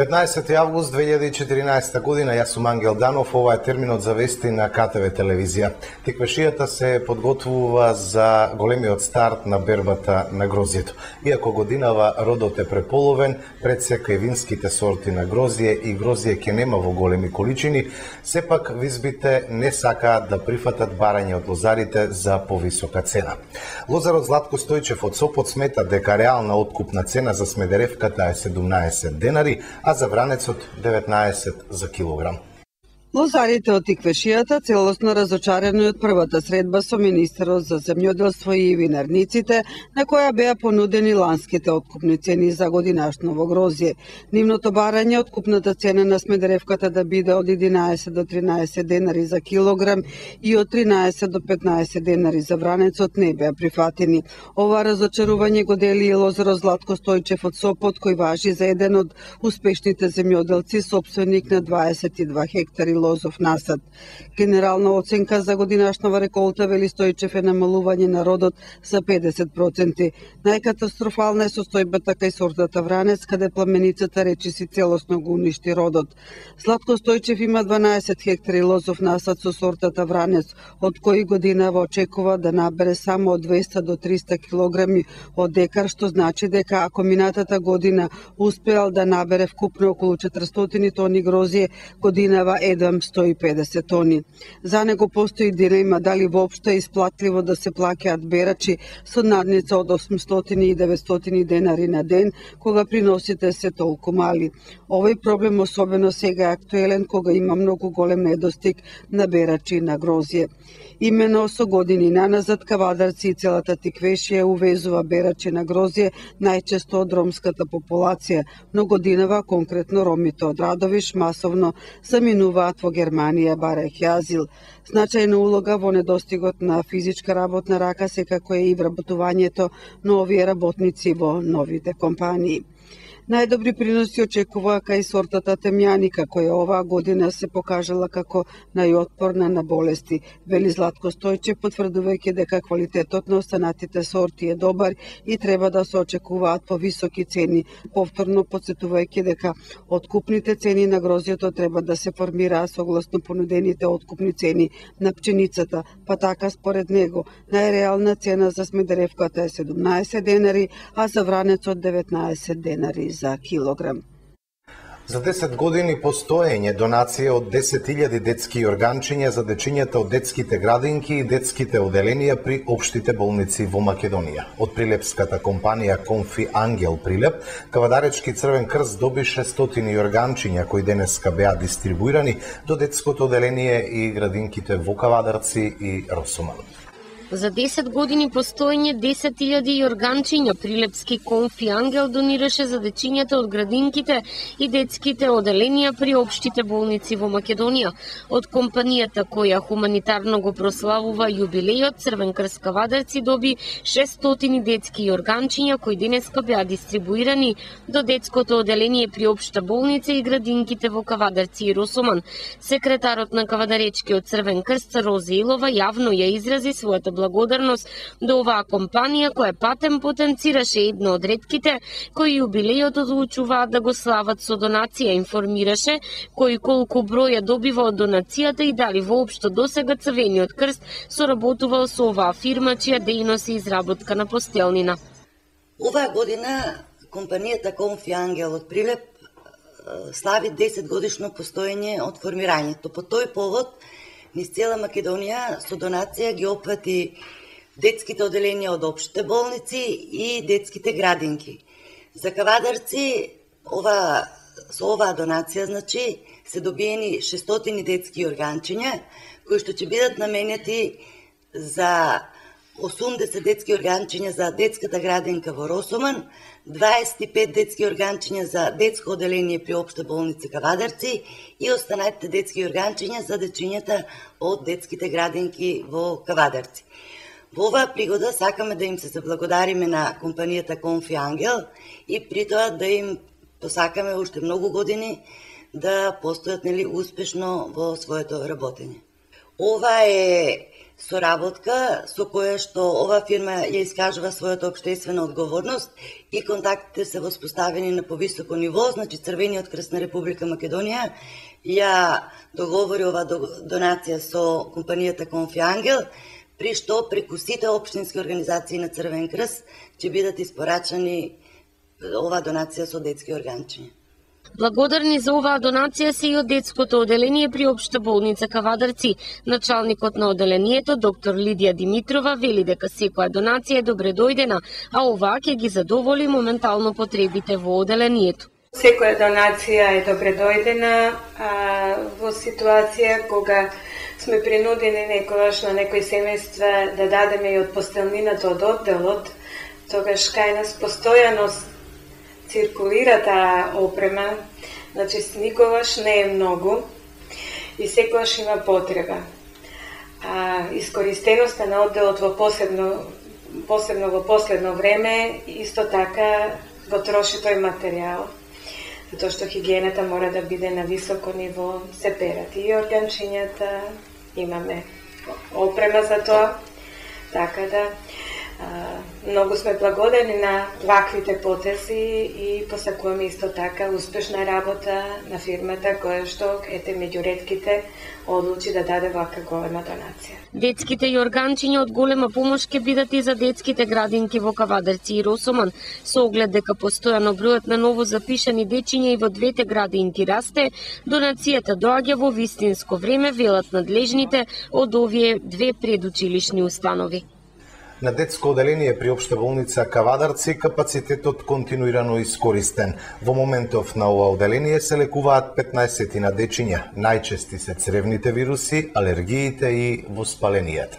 19 август 2014 година, јас сум Ангел Данов, ова е терминот за вести на КТВ телевизија. Теквешијата се подготвува за големиот старт на бербата на грозјето. Иако годинава родот е преполовен, пред се винските сорти на грозје и грозје ќе нема во големи количини, сепак визбите не сакаат да прифатат барање од лозарите за повисока цена. Лозарот Златко Стојчев од Сопот смета дека реална откупна цена за Смедеревката е 17 денари, а за Вранецот 19 за килограм. Лозарите од Тиквешијата целосно разочарани од првата средба со министерот за земјоделство и винарниците, на која беа понудени ланските откупни цени за годинашново грозје. Нивното барање откупната цена на Смедеревката да биде од 11 до 13 денари за килограм и од 13 до 15 денари за Вранецот не беа прифатени. Ова разочарување го дели и лозарот Златко Стојчев од Сопот, кој важи за еден од успешните земјоделци, собственик на 22 хектари лозов насад. Генерална оценка за годинашнава реколта, вели Стојчев, е намалување на родот за 50%. Најкатастрофална е состојбата кај сортата Вранец, каде пламеницата речиси целосно го уништи родот. Златко Стојчев има 12 хектари лозов насад со сортата Вранец, од кои годинава очекува да набере само од 200 до 300 килограми од декар, што значи дека ако минатата година успеал да набере вкупно околу 400 тони грозје, годинава едва 150 тони. За него постои дилема дали воопшто е исплатливо да се плаќаат берачи со надница од 800 и 900 денари на ден, кога приносите се толку мали. Овој проблем особено сега е актуелен кога има многу голем недостиг на берачи на грозје. Имено со години наназад кавадарци и целата Тиквешија увезува берачи на грозје најчесто од ромската популација, но годинава конкретно ромите од Радовиш масовно заминуваат во Германија барајќи азил. Значајна улога во недостигот на физичка работна рака секако е и вработувањето на овие работници во новите компании. Најдобри приноси очекува кај сортата темјаника, која оваа година се покажала како најотпорна на болести, вели Златко Стојчев, потврдувајќи дека квалитетот на останатите сорти е добар и треба да се очекуваат повисоки цени, повторно потсетувајќи дека откупните цени на грозјето треба да се формираат согласно понудените откупни цени на пченицата, па така според него најреална цена за Смедеревката е 17 денари, а за Вранецот 19 денари за килограм. За 10 години постоење донација од 10.000 детски органчиња за дечињата од детските градинки и детските оделенија при општите болници во Македонија. Од прилепската компанија Конфи Ангел Прилеп, Кавадаречки Црвен крст доби 600 органчиња кои денеска беа дистрибуирани до детското оделение и градинките во Кавадарци и Росуман. За 10 години постоење 10.000 органчиња Прилепски Конфи Ангел донираше за дечињата од градинките и детските оделенија при општите болници во Македонија. Од компанијата која хуманитарно го прославува јубилејот, Црвен крст Кавадарци доби 600 детски органчиња кои денеска беа дистрибуирани до детското оделение при општа болница и градинките во Кавадарци и Росуман. Секретарот на Кавадаречкиот Црвен крст Роза Илова јавно ја изрази својата благодарност до оваа компанија која патем потенцираше едно од ретките кои јубилејот одлучуваат да го слават со донација, информираше кој колку броја добива од донацијата и дали воопшто досега Црвениот крст соработувал со оваа фирма чија дејност е изработка на постелнина. Оваа година компанијата Конфи Ангел од Прилеп слави 10 годишно постоење од формирањето. По тој повод низ цела Македонија со донација ги опфати детските оделенија од општите болници и детските градинки. За Кавадарци со оваа донација се добиени 600 детски органчиња кои што ќе бидат наменети за 80 детски органчиња за детската градинка во Росуман, 25 детски органчиња за детско оделение при општа болница Кавадарци и останатите детски органчиња за дечињата од детските градинки во Кавадарци. Во оваа пригода сакаме да им се заблагодариме на компанијата Конфи Ангел и при тоа да им посакаме уште многу години да постојат успешно во своето работење. Ова е соработка со која што ова фирма ја искажува својата општествена одговорност и контактите се воспоставени на повисоко ниво, значи Црвениот крст на Република Македонија ја договори ова донација со компанијата Конфиангел, при што преку сите општински организации на Црвен крст ќе бидат испорачани ова донација со детски органчиња. Благодарни за оваа донација се и од детското оделение при Општа болница Кавадарци. Началникот на оделението, доктор Лидија Димитрова, вели дека секоја донација е добре дојдена, а оваа ќе ги задоволи моментално потребите во оделението. Секоја донација е добре дојдена во ситуација кога сме принудени некогаш на некои семејства да дадеме и од постелнината од одделот, тогаш кај нас постојано циркулира таа опрема, значи никогаш не е многу и секогаш има потреба. Искористеноста на одделот во посебно во последно време исто така го троши тој материјал, затоа што хигиената мора да биде на високо ниво, се перат и органчињата, имаме опрема за тоа, така да многу сме благодарни на ваквите потези и посакуваме исто така успешна работа на фирмата која што меѓу ретките одлучи да даде вака голема донација. Детските и органчиња од голема помош ќе бидат и за детските градинки во Кавадарци и Росоман. Со оглед дека постојано бројот на ново запишани дечиња и во двете градинки расте, донацијата доаѓа во вистинско време, велат надлежните од овие две предучилишни установи. На детско оделение при Општа болница Кавадарци капацитетот континуирано искористен. Во моментов на ова оделение се лекуваат 15 на дечиња. Најчести се цревните вируси, алергиите и воспаленијата.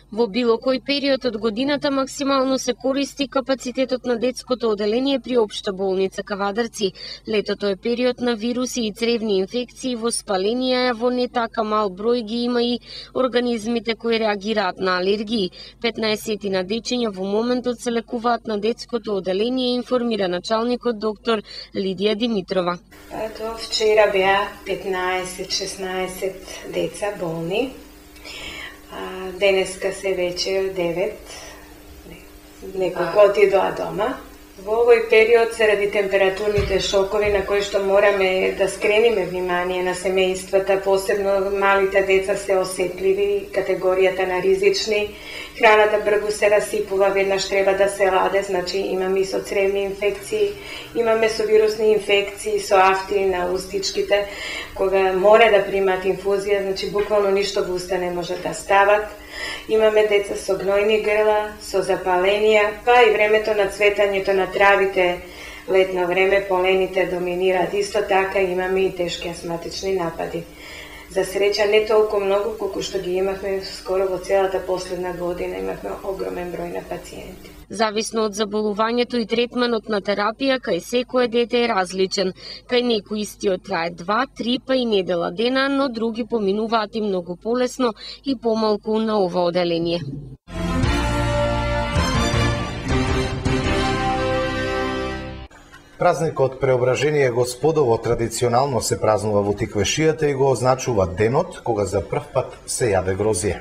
Во било кој период од годината максимално се користи капацитетот на детското оделение при Општа болница Кавадарци. Летото е период на вируси и цревни инфекции, воспаленија, во не така мал број ги има и организмите кои реагираат на алергии. 15 на дечиња во моментот се лекуваат на детското оделение, информира началникот доктор Лидија Димитрова. До вчера беа 15-16 деца болни. Денеска се веќе 9, неколку отидоа дома. Во овој период, заради температурните шокови на кои што мораме да скрениме внимание на семејствата, посебно малите деца се осетливи, категоријата на ризични, храната брзо се расипува, веднаш треба да се ладе, значи имаме и со цревни инфекции, имаме со вирусни инфекции, со афти на устичките, кога мора да примат инфузија, значи буквално ништо во уста не може да стават. Имаме деца со гнојни грла, со запаленија, па и времето на цветањето на травите, летно време, полените доминираат. Исто така имаме и тешки астматични напади. За среќа не толку многу колку што ги имавме скоро во целата последна година, имавме огромен број на пациенти. Зависно од заболувањето и третманот на терапија, кај секое дете е различен. Кај некои истиот трае 2-3 па и недела дена, но други поминуваат и многу полесно и помалку на ова оделение. Празникот Преображение Господово традиционално се празнува во Тиквешијата и го означува денот кога за прв пат се јаде грозје.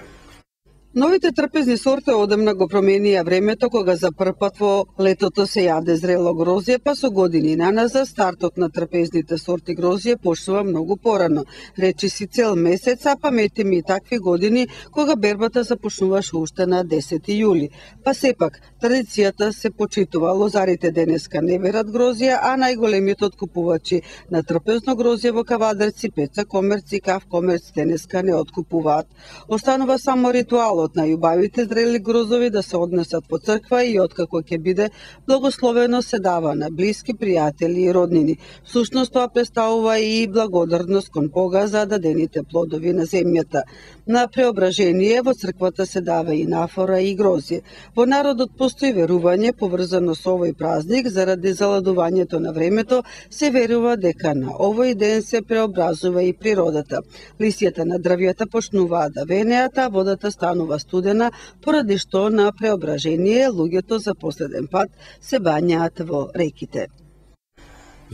Новите трпезни сорти одамна го променија времето кога за прв пат во летото се јаде зрело грозје, па со години наназад стартот на трпезните сорти грозје почнува многу порано, речиси цел месец, а паметиме и такви години кога бербата започнуваше уште на 10 јули. Па сепак, традицијата се почитува. Лозарите денеска не берат грозје, а најголемите откупувачи на трпезно грозје во Кавадарци, Пеца Комерц и Кав Комерц денеска не откупуваат. Останува само ритуалот на љубавите зрели грозови да се однесат во црква и откако ќе биде благословено се дава на блиски, пријатели и роднини. Всушност тоа представува и благодарност кон Бога за дадените плодови на земјата. На Преображение во црквата се дава и нафора и грозје. Во народот постои верување поврзано со овој празник заради заладувањето на времето, се верува дека на овој ден се преобразува и природата. Лисјата на дрвјата почнуваат да венеат, а водата станува студена, поради што на Преображение луѓето за последен пат се бањаат во реките.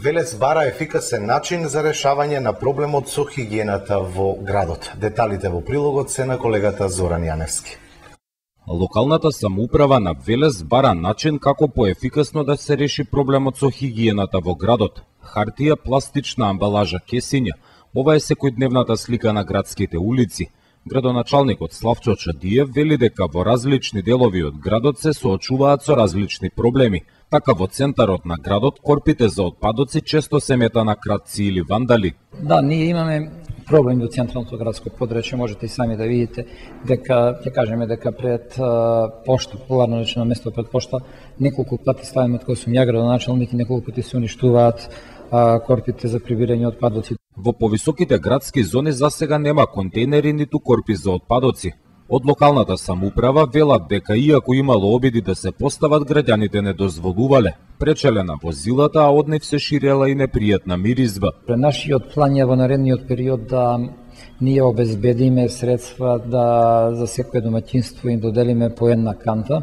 Велес бара ефикасен начин за решавање на проблемот со хигиената во градот. Деталите во прилогот се на колегата Зоран Јаневски. Локалната самоуправа на Велес бара начин како поефикасно да се реши проблемот со хигиената во градот. Хартија, пластична амбалажа, кесиња. Ова е секојдневната слика на градските улици. Градоначалникот Славчо Чадиев вели дека во различни делови од градот се соочуваат со различни проблеми. Така во центарот на градот корпите за отпадоци често се мета на кратци или вандали. Да, ние имаме проблеми во централното градско подрачје, можете и сами да видите дека ќе кажеме дека пред пошта, популарно речено место пред пошта, неколку пати ставаме од кој сум ја градоначалник и неколку пати се уништуваат корпите за прибирање отпадоци. Во повисоките градски зони засега нема контейнери ниту корпи за отпадоци. Од локалната самоуправа велат дека иако имало обиди да се постават, граѓаните не дозволувале. Пречеле на возилата, а од нив се ширела и непријатна миризба. Пред нашиот план е во наредниот период да ние обезбедиме средства да за секое домаќинство им доделиме по една канта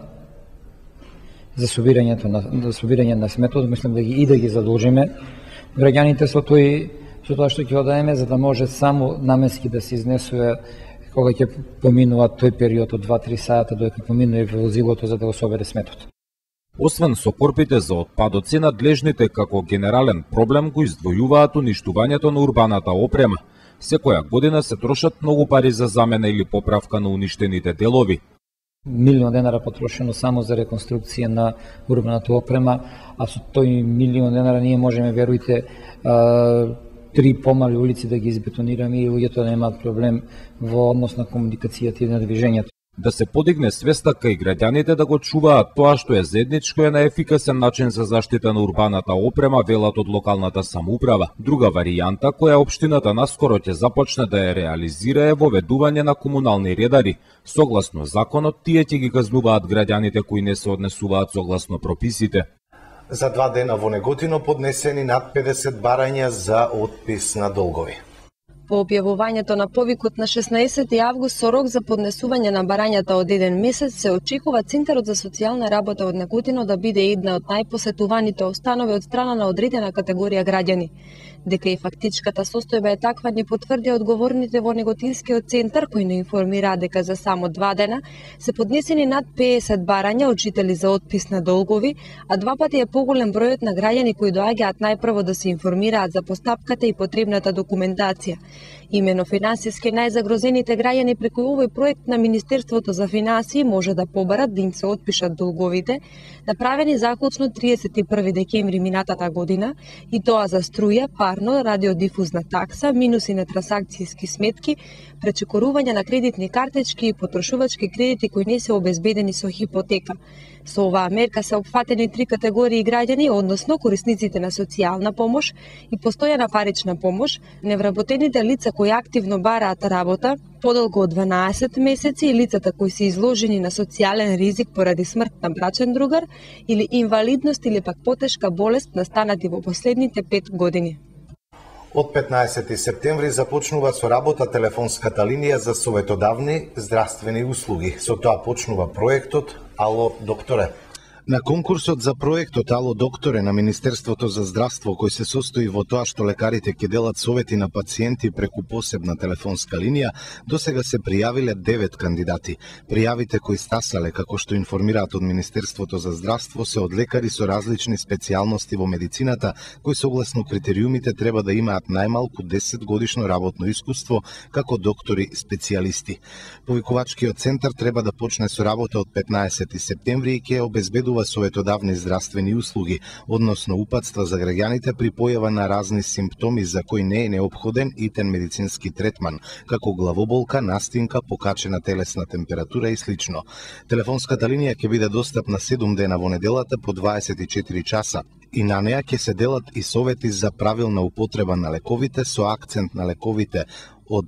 за собирање на сметот, мислам да ги задолжиме граѓаните со тоа што ќе одадеме, за да може само наменски да се изнесува кога ќе поминува тој период од 2-3 сата додека поминува возилото за да го собере сметот. Освен со корпите за отпадоци, надлежните како генерален проблем го издвојуваат уништувањето на урбаната опрема. Секоја година се трошат многу пари за замена или поправка на уништените делови. $1.000.000 потрошено само за реконструкција на урбаната опрема, а со тој $1.000.000 ние можеме, верујте, 3 помали улици да ги избетонираме и луѓето немаат проблем во однос на комуникацијата и на движењето. Да се подигне свеста кај граѓаните да го чуваат тоа што е заедничко е наефикасен начин за заштита на урбаната опрема, велат од локалната самоуправа. Друга варијанта која општината наскоро ќе започне да ја реализира е воведување на комунални редари. Согласно законот, тие ќе ги казнуваат граѓаните кои не се однесуваат согласно прописите. За 2 дена во Неготино поднесени над 50 барања за отпис на долгови. По објавувањето на повикот на 16 август со рок за поднесување на барањата од 1 месец, се очекува Центарот за социјална работа од Неготино да биде една од најпосетуваните установи од страна на одредена категорија граѓани. Дека и фактичката состојба е таква ни потврдија одговорните во Неготинскиот центар, кои не информираа дека за само 2 дена се поднесени над 50 барања од жители за отпис на долгови, а 2 пати е поголем бројот на граѓани кои доаѓаат најпрво да се информираат за постапката и потребната документација. Имено финансиски најзагрозените граѓани преку овој проект на Министерството за финансии може да побарат да им се отпишат долговите, направени заклучно 31 декември минатата година, и тоа за струја, парно, радиодифузна такса, минуси на трансакцијски сметки, пречекорување на кредитни картички и потрошувачки кредити кои не се обезбедени со хипотека. Со оваа мерка се опфатени 3 категории граѓани, односно корисниците на социјална помош и постојана парична помош, невработените лица кои активно бараат работа подолго од 12 месеци и лицата кои се изложени на социјален ризик поради смрт на брачен другар или инвалидност или пак потешка болест настанати во последните 5 години. Од 15 септември започнува со работа телефонската линија за советодавни здравствени услуги. Со тоа почнува проектот Ало докторе. На конкурсот за проектот Ало докторе на Министерството за здравство, кој се состои во тоа што лекарите ќе делат совети на пациенти преку посебна телефонска линија, досега се пријавиле 9 кандидати. Пријавите кои стасале, како што информираат од Министерството за здравство, се од лекари со различни специјалности во медицината, кои согласно критериумите треба да имаат најмалку 10 годишно работно искуство како доктори специјалисти. Повикувачкиот центар треба да почне со работа од 15 септември и ќе обезбедува советодавни здравствени услуги, односно упатства за граѓаните при појава на разни симптоми за кои не е неопходен итен медицински третман, како главоболка, настинка, покачена телесна температура и слично. Телефонската линија ќе биде достапна 7 дена во неделата по 24 часа. И на неа ќе се делат и совети за правилна употреба на лековите со акцент на лековите од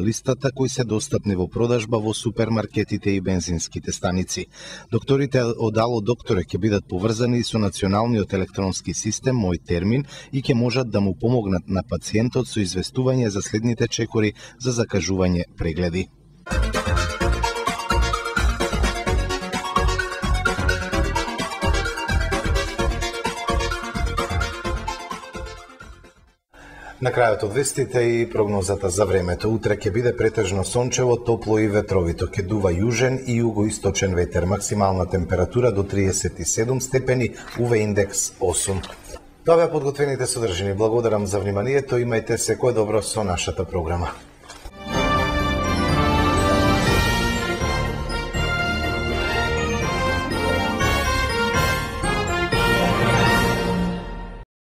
листата кои се достапни во продажба во супермаркетите и бензинските станици. Докторите од Ало докторе ќе бидат поврзани со националниот електронски систем Мој термин и ќе можат да му помогнат на пациентот со известување за следните чекори за закажување прегледи. На крајот од вестите и прогнозата за времето. Утре ќе биде претежно сончево, топло и ветровито. Ќе дува јужен и југоисточен ветер. Максимална температура до 37 степени, УВ индекс 8. Тоа беа подготвените содржини. Благодарам за вниманието. Имајте секое добро со нашата програма.